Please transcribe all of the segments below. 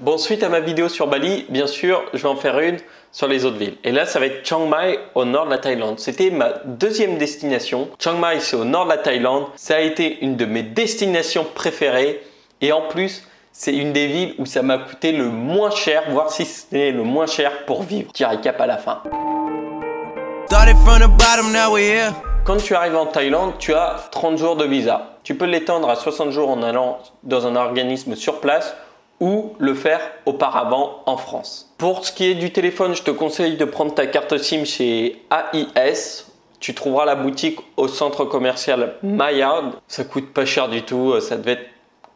Bon, suite à ma vidéo sur Bali, bien sûr, je vais en faire une sur les autres villes. Et là, ça va être Chiang Mai au nord de la Thaïlande. C'était ma deuxième destination. Chiang Mai, c'est au nord de la Thaïlande. Ça a été une de mes destinations préférées. Et en plus, c'est une des villes où ça m'a coûté le moins cher, voire si c'était le moins cher pour vivre. Petit récap à la fin. Quand tu arrives en Thaïlande, tu as 30 jours de visa. Tu peux l'étendre à 60 jours en allant dans un organisme sur place ou le faire auparavant en France. Pour ce qui est du téléphone, je te conseille de prendre ta carte SIM chez AIS. Tu trouveras la boutique au centre commercial Maya. Ça coûte pas cher du tout, ça devait être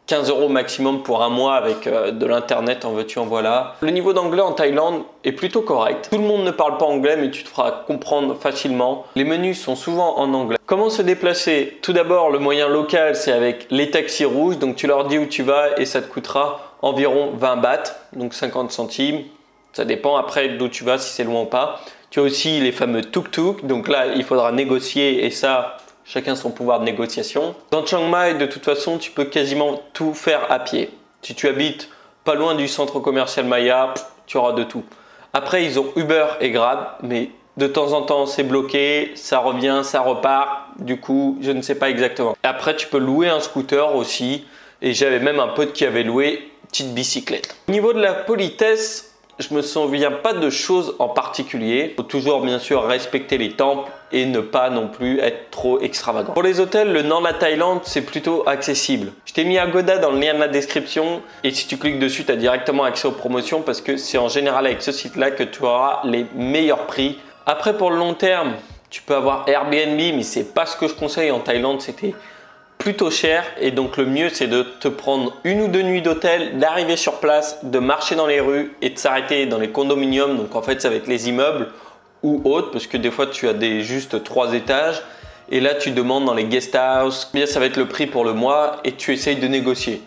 15 € maximum pour un mois avec de l'internet, en veux-tu en voilà. Le niveau d'anglais en Thaïlande est plutôt correct. Tout le monde ne parle pas anglais, mais tu te feras comprendre facilement. Les menus sont souvent en anglais. Comment se déplacer? Tout d'abord, le moyen local, c'est avec les taxis rouges. Donc tu leur dis où tu vas et ça te coûtera environ 20 bahts, donc 50 centimes. Ça dépend après d'où tu vas, si c'est loin ou pas. Tu as aussi les fameux tuk-tuk. Donc là, il faudra négocier et ça, chacun son pouvoir de négociation. Dans Chiang Mai, de toute façon, tu peux quasiment tout faire à pied. Si tu habites pas loin du centre commercial Maya, tu auras de tout. Après, ils ont Uber et Grab, mais de temps en temps, c'est bloqué, ça revient, ça repart. Du coup, je ne sais pas exactement. Après, tu peux louer un scooter aussi. Et j'avais même un pote qui avait loué une petite bicyclette. Au niveau de la politesse, je me souviens pas de choses en particulier. Il faut toujours bien sûr respecter les temples et ne pas non plus être trop extravagant. Pour les hôtels, le nord de la Thaïlande, c'est plutôt accessible. Je t'ai mis Agoda dans le lien de la description et si tu cliques dessus, tu as directement accès aux promotions parce que c'est en général avec ce site-là que tu auras les meilleurs prix. Après, pour le long terme, tu peux avoir Airbnb, mais c'est pas ce que je conseille en Thaïlande, c'était plutôt cher et donc le mieux c'est de te prendre une ou deux nuits d'hôtel, d'arriver sur place, de marcher dans les rues et de s'arrêter dans les condominiums. Donc en fait ça va être les immeubles ou autres parce que des fois tu as juste 3 étages et là tu demandes dans les guest house, bien ça va être le prix pour le mois et tu essayes de négocier.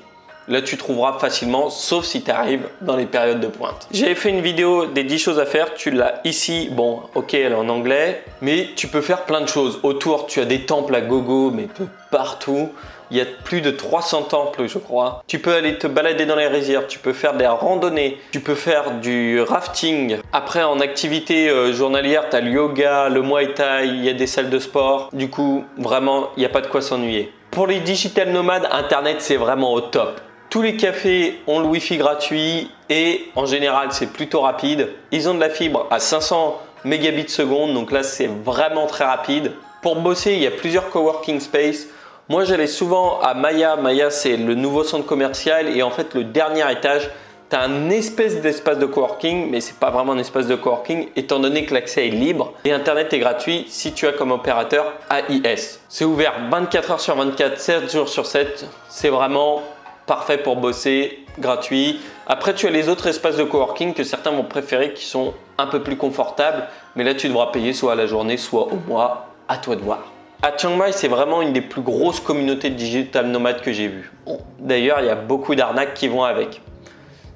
Là, tu trouveras facilement, sauf si tu arrives dans les périodes de pointe. J'avais fait une vidéo des 10 choses à faire. Tu l'as ici. Bon, ok, elle est en anglais. Mais tu peux faire plein de choses. Autour, tu as des temples à gogo, mais partout. Il y a plus de 300 temples, je crois. Tu peux aller te balader dans les rizières. Tu peux faire des randonnées. Tu peux faire du rafting. Après, en activité journalière, tu as le yoga, le muay thai. Il y a des salles de sport. Du coup, vraiment, il n'y a pas de quoi s'ennuyer. Pour les digital nomades, Internet, c'est vraiment au top. Tous les cafés ont le Wi-Fi gratuit et en général c'est plutôt rapide. Ils ont de la fibre à 500 mégabits seconde, donc là c'est vraiment très rapide. Pour bosser, il y a plusieurs coworking space. Moi j'allais souvent à Maya. Maya c'est le nouveau centre commercial et en fait le dernier étage, tu as un espèce d'espace de coworking, mais c'est pas vraiment un espace de coworking étant donné que l'accès est libre et Internet est gratuit si tu as comme opérateur AIS. C'est ouvert 24 heures sur 24, 7 jours sur 7. C'est vraiment parfait pour bosser, gratuit. Après, tu as les autres espaces de coworking que certains vont préférer qui sont un peu plus confortables. Mais là, tu devras payer soit à la journée, soit au mois. À toi de voir. À Chiang Mai, c'est vraiment une des plus grosses communautés de digital nomades que j'ai vues. Bon, d'ailleurs, il y a beaucoup d'arnaques qui vont avec.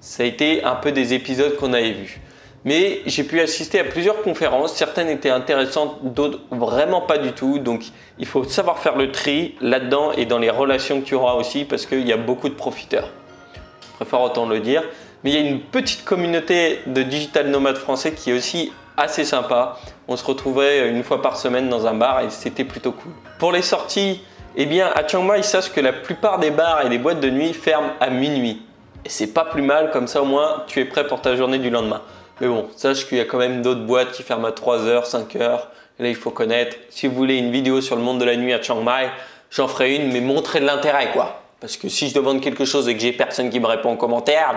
Ça a été un peu des épisodes qu'on avait vus. Mais j'ai pu assister à plusieurs conférences. Certaines étaient intéressantes, d'autres vraiment pas du tout. Donc, il faut savoir faire le tri là-dedans et dans les relations que tu auras aussi parce qu'il y a beaucoup de profiteurs. Je préfère autant le dire. Mais il y a une petite communauté de digital nomades français qui est aussi assez sympa. On se retrouvait une fois par semaine dans un bar et c'était plutôt cool. Pour les sorties, eh bien, à Chiang Mai, sache que la plupart des bars et des boîtes de nuit ferment à minuit. Et c'est pas plus mal, comme ça au moins tu es prêt pour ta journée du lendemain. Mais bon, sache qu'il y a quand même d'autres boîtes qui ferment à 3h, 5h. Et là, il faut connaître. Si vous voulez une vidéo sur le monde de la nuit à Chiang Mai, j'en ferai une, mais montrez de l'intérêt, quoi. Parce que si je demande quelque chose et que j'ai personne qui me répond en commentaire,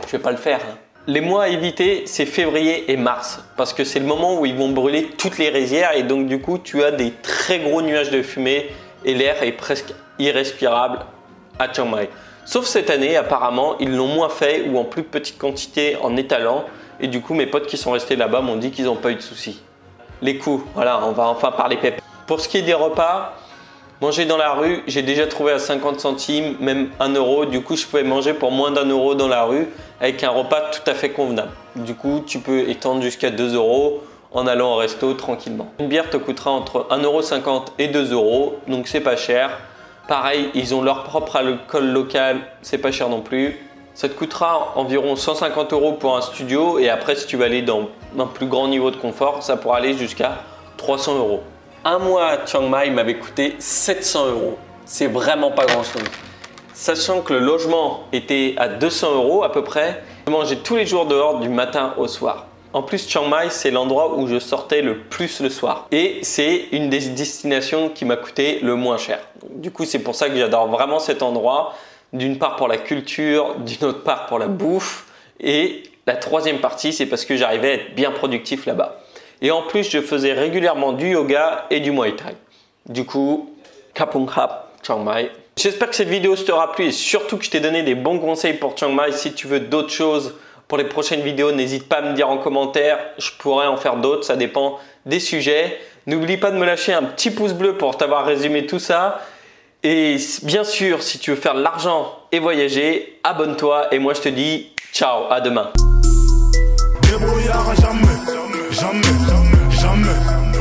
je vais pas le faire. Les mois à éviter, c'est février et mars. Parce que c'est le moment où ils vont brûler toutes les rizières. Et donc, du coup, tu as des très gros nuages de fumée et l'air est presque irrespirable à Chiang Mai. Sauf cette année, apparemment, ils l'ont moins fait ou en plus petite quantité en étalant. Et du coup, mes potes qui sont restés là-bas m'ont dit qu'ils n'ont pas eu de soucis. Les coûts, voilà, on va enfin parler pépé. Pour ce qui est des repas, manger dans la rue, j'ai déjà trouvé à 50 centimes, même 1 €. Du coup, je pouvais manger pour moins d'1 € dans la rue avec un repas tout à fait convenable. Du coup, tu peux étendre jusqu'à 2 € en allant au resto tranquillement. Une bière te coûtera entre 1,50 € et 2 €, donc c'est pas cher. Pareil, ils ont leur propre alcool local, c'est pas cher non plus. Ça te coûtera environ 150 € pour un studio et après si tu veux aller dans un plus grand niveau de confort, ça pourra aller jusqu'à 300 €. Un mois à Chiang Mai m'avait coûté 700 €. C'est vraiment pas grand chose. Sachant que le logement était à 200 € à peu près, je mangeais tous les jours dehors du matin au soir. En plus, Chiang Mai, c'est l'endroit où je sortais le plus le soir. Et c'est une des destinations qui m'a coûté le moins cher. Du coup, c'est pour ça que j'adore vraiment cet endroit. D'une part pour la culture, d'une autre part pour la bouffe. Et la troisième partie, c'est parce que j'arrivais à être bien productif là-bas. Et en plus, je faisais régulièrement du yoga et du Muay Thai. Du coup, Kapung Krap, Chiang Mai. J'espère que cette vidéo t'aura plu et surtout que je t'ai donné des bons conseils pour Chiang Mai. Si tu veux d'autres choses pour les prochaines vidéos, n'hésite pas à me dire en commentaire. Je pourrais en faire d'autres, ça dépend des sujets. N'oublie pas de me lâcher un petit pouce bleu pour t'avoir résumé tout ça. Et bien sûr, si tu veux faire de l'argent et voyager, abonne-toi et moi je te dis ciao, à demain. Débrouillard jamais, jamais, jamais.